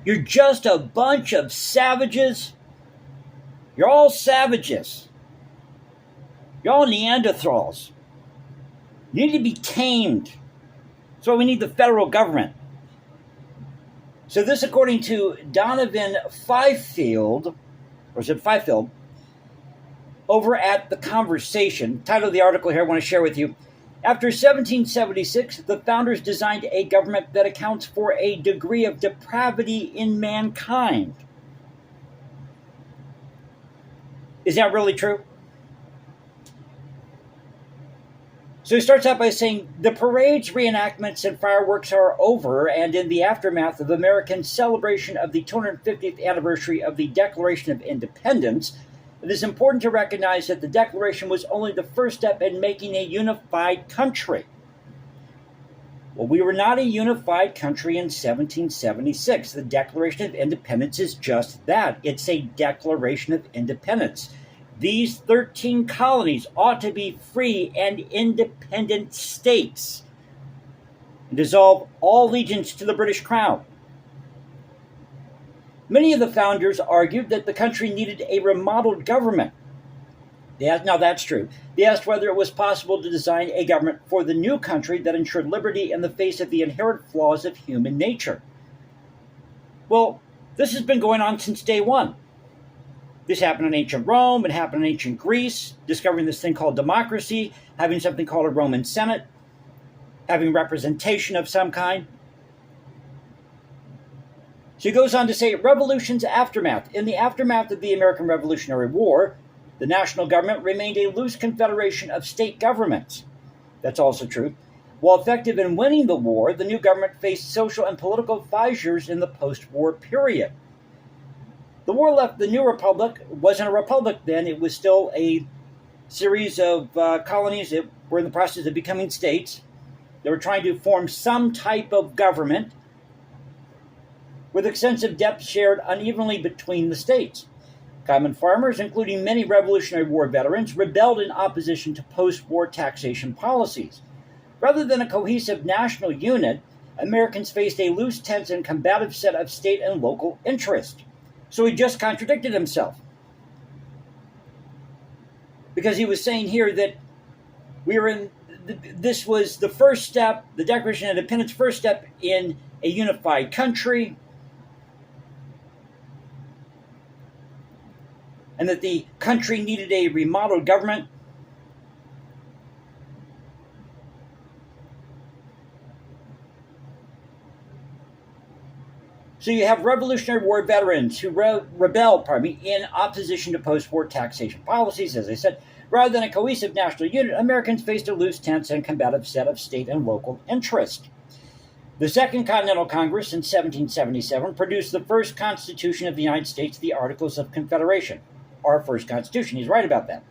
You're just a bunch of savages. You're all savages. You're all Neanderthals. You need to be tamed. That's why we need the federal government. So this, according to Donovan Fifield, or is it Fifield, over at The Conversation. Title of the article here I want to share with you. After 1776, the founders designed a government that accounts for a degree of depravity in mankind. Is that really true? So he starts out by saying, the parades, reenactments, and fireworks are over, and in the aftermath of American celebration of the 250th anniversary of the Declaration of Independence, it is important to recognize that the Declaration was only the first step in making a unified country. Well, we were not a unified country in 1776. The Declaration of Independence is just that. It's a Declaration of Independence. These 13 colonies ought to be free and independent states and dissolve all allegiance to the British Crown. Many of the founders argued that the country needed a remodeled government. Now that's true. They asked whether it was possible to design a government for the new country that ensured liberty in the face of the inherent flaws of human nature. Well, this has been going on since day one. This happened in ancient Rome, it happened in ancient Greece, discovering this thing called democracy, having something called a Roman Senate, having representation of some kind. So he goes on to say, revolution's aftermath. In the aftermath of the American Revolutionary War, the national government remained a loose confederation of state governments. That's also true. While effective in winning the war, the new government faced social and political fissures in the post-war period. The war left the new republic. It wasn't a republic then. It was still a series of colonies that were in the process of becoming states. They were trying to form some type of government with extensive debts shared unevenly between the states. Common farmers, including many Revolutionary War veterans, rebelled in opposition to post-war taxation policies. Rather than a cohesive national unit, Americans faced a loose, tense, and combative set of state and local interests. So he just contradicted himself. Because he was saying here that this was the first step, the Declaration of Independence, first step in a unified country, and that the country needed a remodeled government. So you have Revolutionary War veterans who rebelled in opposition to post-war taxation policies, as I said. Rather than a cohesive national unit, Americans faced a loose, tense, and combative set of state and local interests. The Second Continental Congress in 1777 produced the first Constitution of the United States, the Articles of Confederation. Our first Constitution. He's right about that.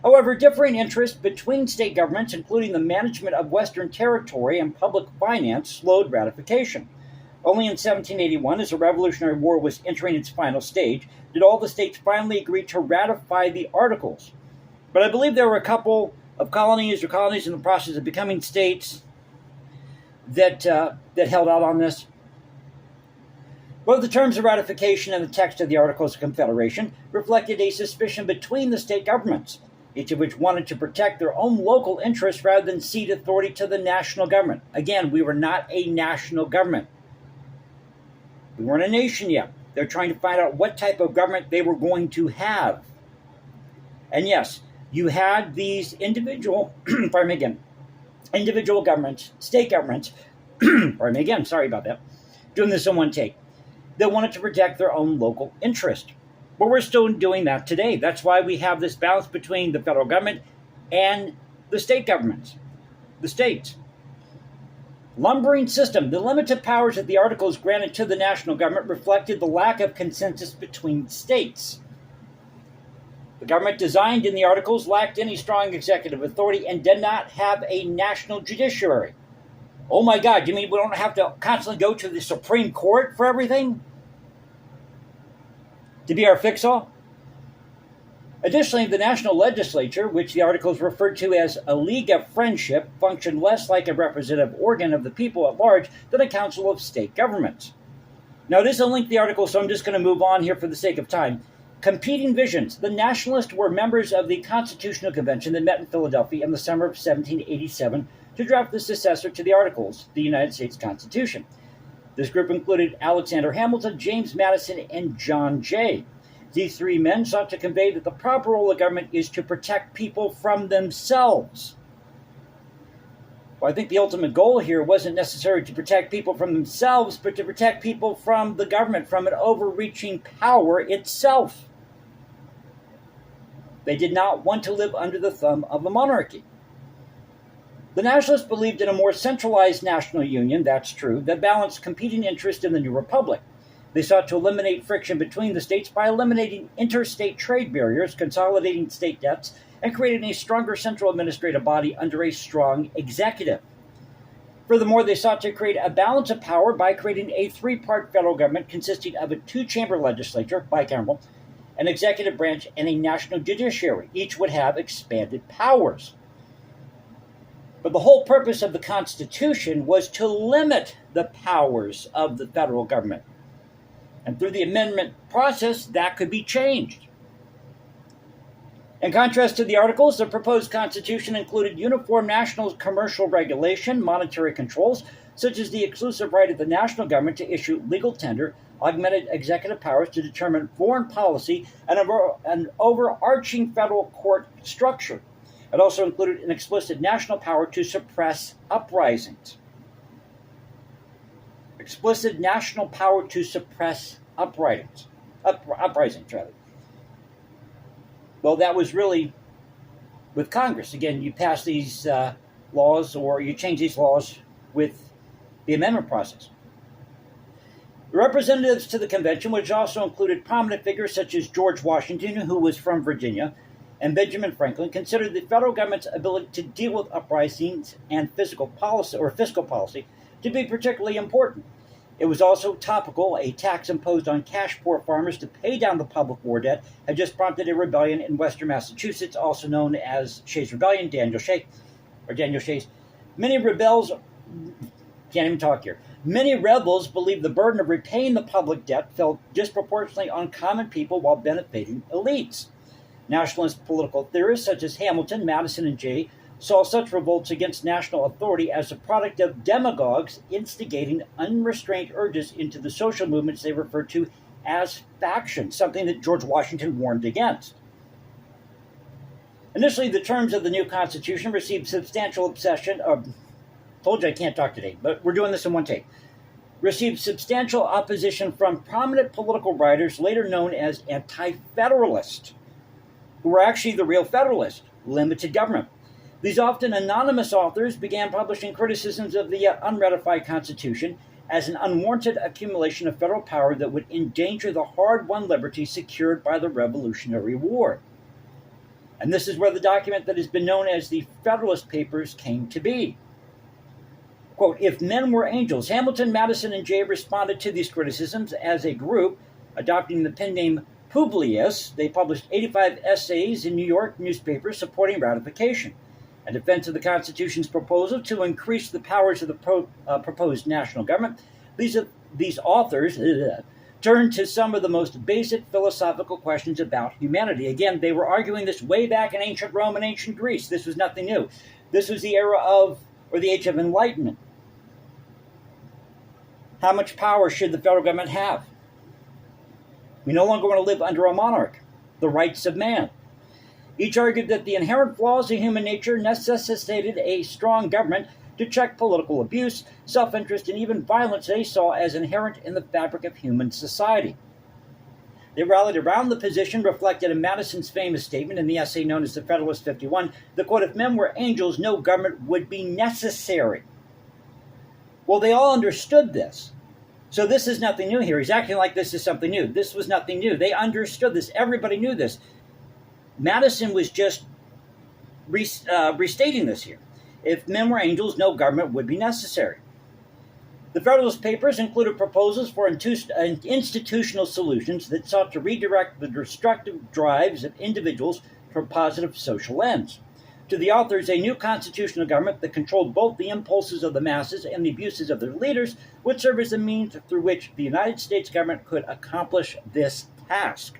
However, differing interests between state governments, including the management of Western territory and public finance, slowed ratification. Only in 1781, as the Revolutionary War was entering its final stage, did all the states finally agree to ratify the Articles. But I believe there were a couple of colonies in the process of becoming states that held out on this. Both the terms of ratification and the text of the Articles of Confederation reflected a suspicion between the state governments, each of which wanted to protect their own local interests rather than cede authority to the national government. Again, we were not a national government. We weren't a nation yet. They're trying to find out what type of government they were going to have. And yes, you had these individual governments, state governments, sorry about that, doing this in one take, that wanted to protect their own local interest. But we're still doing that today. That's why we have this balance between the federal government and the state governments, the states. Lumbering system. The limited powers that the Articles granted to the national government reflected the lack of consensus between states. The government designed in the Articles lacked any strong executive authority and did not have a national judiciary. Oh my God, you mean we don't have to constantly go to the Supreme Court for everything? To be our fix-all? Additionally, the national legislature, which the Articles referred to as a League of Friendship, functioned less like a representative organ of the people at large than a council of state governments. Now, this is a lengthy article, so I'm just going to move on here for the sake of time. Competing visions. The Nationalists were members of the Constitutional Convention that met in Philadelphia in the summer of 1787 to draft the successor to the Articles, the United States Constitution. This group included Alexander Hamilton, James Madison, and John Jay. These three men sought to convey that the proper role of government is to protect people from themselves. Well, I think the ultimate goal here wasn't necessarily to protect people from themselves, but to protect people from the government, from an overreaching power itself. They did not want to live under the thumb of a monarchy. The Nationalists believed in a more centralized national union, that's true, that balanced competing interests in the new republic. They sought to eliminate friction between the states by eliminating interstate trade barriers, consolidating state debts, and creating a stronger central administrative body under a strong executive. Furthermore, they sought to create a balance of power by creating a three-part federal government consisting of a two-chamber legislature, bicameral, an executive branch, and a national judiciary. Each would have expanded powers. But the whole purpose of the Constitution was to limit the powers of the federal government. And through the amendment process, that could be changed. In contrast to the Articles, the proposed Constitution included uniform national commercial regulation, monetary controls, such as the exclusive right of the national government to issue legal tender, augmented executive powers to determine foreign policy, and an overarching federal court structure. It also included an explicit national power to suppress uprisings. Explicit national power to suppress uprisings. Well, that was really with Congress. Again, you pass these laws or you change these laws with the amendment process. The representatives to the convention, which also included prominent figures such as George Washington, who was from Virginia, and Benjamin Franklin, considered the federal government's ability to deal with uprisings and fiscal policy to be particularly important. It was also topical. A tax imposed on cash-poor farmers to pay down the public war debt had just prompted a rebellion in western Massachusetts, also known as Shays' Rebellion, Daniel Shays. Many rebels believed the burden of repaying the public debt fell disproportionately on common people while benefiting elites. Nationalist political theorists such as Hamilton, Madison, and Jay saw such revolts against national authority as the product of demagogues instigating unrestrained urges into the social movements they referred to as factions, something that George Washington warned against. Initially, the terms of the new Constitution received substantial opposition. Told you I can't talk today, but we're doing this in one take. Received substantial opposition from prominent political writers, later known as anti-federalists, who were actually the real Federalists, limited government. These often anonymous authors began publishing criticisms of the unratified Constitution as an unwarranted accumulation of federal power that would endanger the hard-won liberties secured by the Revolutionary War. And this is where the document that has been known as the Federalist Papers came to be. Quote, if men were angels, Hamilton, Madison, and Jay responded to these criticisms as a group, adopting the pen name Publius. They published 85 essays in New York newspapers supporting ratification. In defense of the Constitution's proposal to increase the powers of the proposed national government, these authors turned to some of the most basic philosophical questions about humanity. Again, they were arguing this way back in ancient Rome and ancient Greece. This was nothing new. This was the the age of enlightenment. How much power should the federal government have? We no longer want to live under a monarch. The rights of man. Each argued that the inherent flaws of human nature necessitated a strong government to check political abuse, self-interest, and even violence they saw as inherent in the fabric of human society. They rallied around the position reflected in Madison's famous statement in the essay known as the Federalist 51, that, quote, if men were angels, no government would be necessary. Well, they all understood this. So this is nothing new here. He's acting like this is something new. This was nothing new. They understood this. Everybody knew this. Madison was just restating this here. If men were angels, no government would be necessary. The Federalist Papers included proposals for institutional solutions that sought to redirect the destructive drives of individuals toward positive social ends. To the authors, a new constitutional government that controlled both the impulses of the masses and the abuses of their leaders would serve as a means through which the United States government could accomplish this task.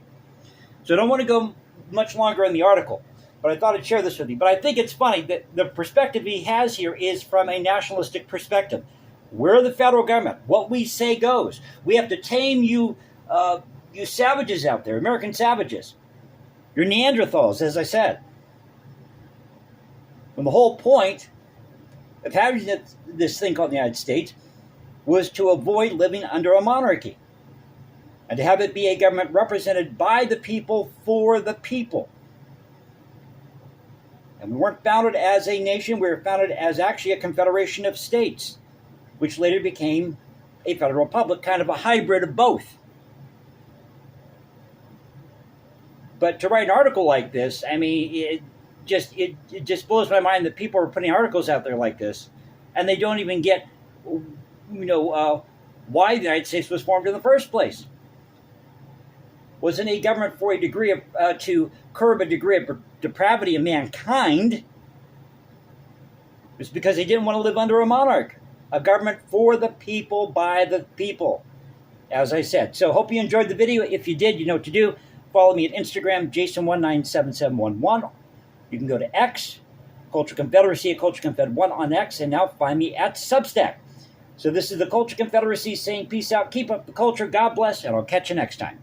So I don't want to go much longer in the article, but I thought I'd share this with you. But I think it's funny that the perspective he has here is from a nationalistic perspective. We're the federal government. What we say goes. We have to tame you savages out there, American savages. You're Neanderthals, as I said. And the whole point of having this thing called the United States was to avoid living under a monarchy and to have it be a government represented by the people for the people. And we weren't founded as a nation, we were founded as actually a confederation of states, which later became a federal republic, kind of a hybrid of both. But to write an article like this, I mean, it just blows my mind that people are putting articles out there like this, and they don't even get, why the United States was formed in the first place. Wasn't a government for a degree of to curb a degree of depravity of mankind. It was because they didn't want to live under a monarch, a government for the people by the people, as I said. So hope you enjoyed the video. If you did, you know what to do. Follow me at Instagram, Jason197711. You can go to X, Culture Confederacy at Culture Confed1 on X, and now find me at Substack. So this is the Culture Confederacy saying peace out, keep up the culture, God bless, and I'll catch you next time.